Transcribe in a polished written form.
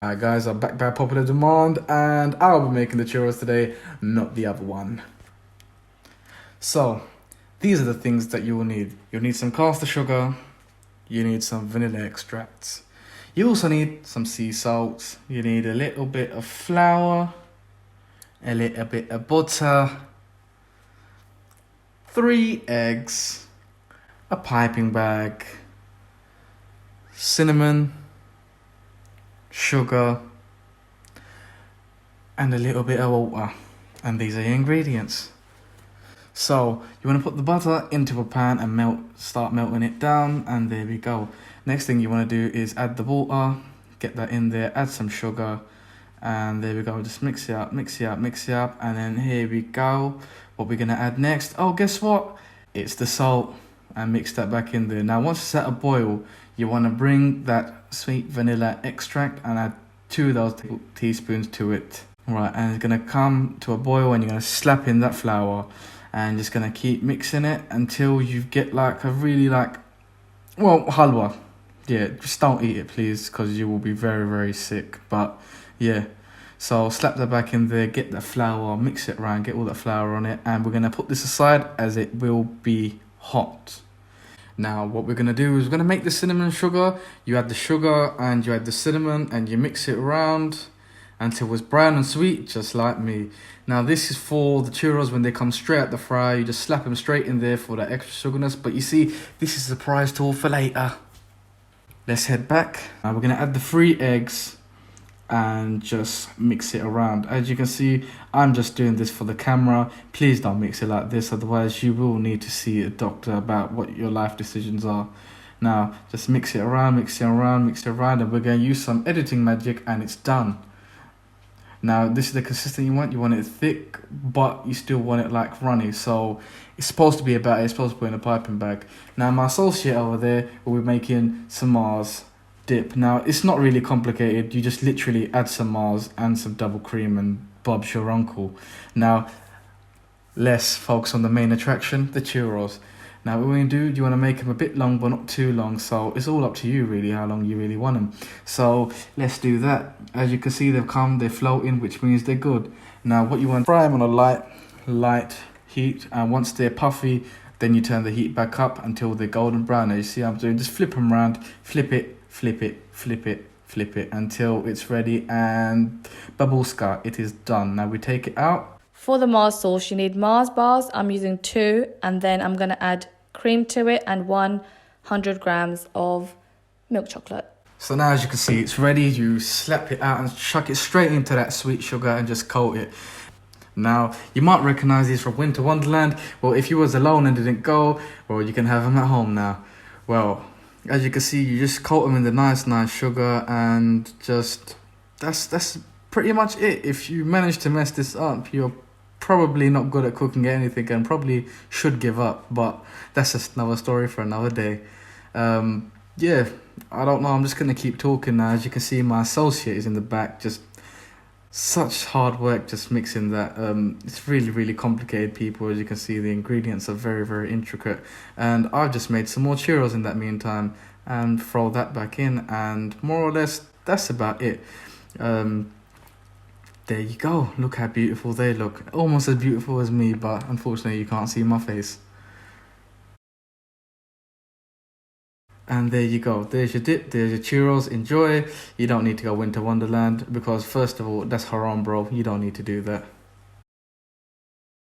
Alright guys, I'm back by popular demand and I'll be making the churros today, not the other one. So, these are the things that you will need. You'll need some caster sugar, you need some vanilla extracts. You also need some sea salt, you need a little bit of flour, a little bit of butter, 3 eggs, a piping bag, cinnamon, sugar, and a little bit of water. And these are your ingredients. So you want to put the butter into a pan and start melting it down, and there we go. Next thing you want to do is add the water, get that in there, add some sugar, and there we go. Just mix it up, mix it up, mix it up, and then here we go. What we're going to add next, oh guess what? It's the salt, and mix that back in there. Now once it's at a boil, you want to bring that sweet vanilla extract and add 2 of those teaspoons to it. Right, and it's going to come to a boil and you're going to slap in that flour and just going to keep mixing it until you get like a really halwa. Yeah, just don't eat it please, because you will be very, very sick. But yeah, so slap that back in there, get the flour, mix it around, get all that flour on it, and we're going to put this aside as it will be hot. Now what we're going to do is we're going to make the cinnamon sugar. You add the sugar and you add the cinnamon and you mix it around until it's brown and sweet, just like me. Now this is for the churros when they come straight out the fryer. You just slap them straight in there for that extra sugarness. But you see, this is a surprise tool for later. Let's head back. Now we're going to add the 3 eggs and just mix it around. As you can see, I'm just doing this for the camera. Please don't mix it like this, otherwise you will need to see a doctor about what your life decisions are. Now just mix it around, mix it around, mix it around, and we're going to use some editing magic and it's done. Now this is the consistency you want. You want it thick, but you still want it like runny. So it's supposed to be about it. It's supposed to be in a piping bag. Now my associate over there will be making some Mars dip. Now it's not really complicated. You just literally add some Mars and some double cream and Bob's your uncle. Now let's focus on the main attraction, the churros. Now what we're going to do, you want to make them a bit long but not too long, so it's all up to you really how long you really want them. So let's do that. As you can see, they're floating, which means they're good. Now what you want to fry them on a light heat, and once they're puffy, then you turn the heat back up until they're golden brown. As you see I'm doing, just flip them around, flip it, flip it, flip it, flip it until it's ready, and babushka, it is done. Now we take it out. For the Mars sauce, you need Mars bars. I'm using 2, and then I'm going to add cream to it and 100 grams of milk chocolate. So now as you can see, it's ready. You slap it out and chuck it straight into that sweet sugar and just coat it. Now you might recognize these from Winter Wonderland. Well, if you was alone and didn't go, well, you can have them at home now. Well, as you can see, you just coat them in the nice sugar, and just that's pretty much it. If you manage to mess this up, you're probably not good at cooking anything and probably should give up, but that's just another story for another day. Yeah, I don't know, I'm just going to keep talking now. As you can see, my associate is in the back, just such hard work just mixing that. It's really, really complicated, people. As you can see, the ingredients are very, very intricate, and I've just made some more churros in that meantime and throw that back in, and more or less that's about it. There you go. Look how beautiful they look. Almost as beautiful as me, but unfortunately you can't see my face. And there you go. There's your dip. There's your churros. Enjoy. You don't need to go Winter Wonderland because, first of all, that's haram, bro. You don't need to do that.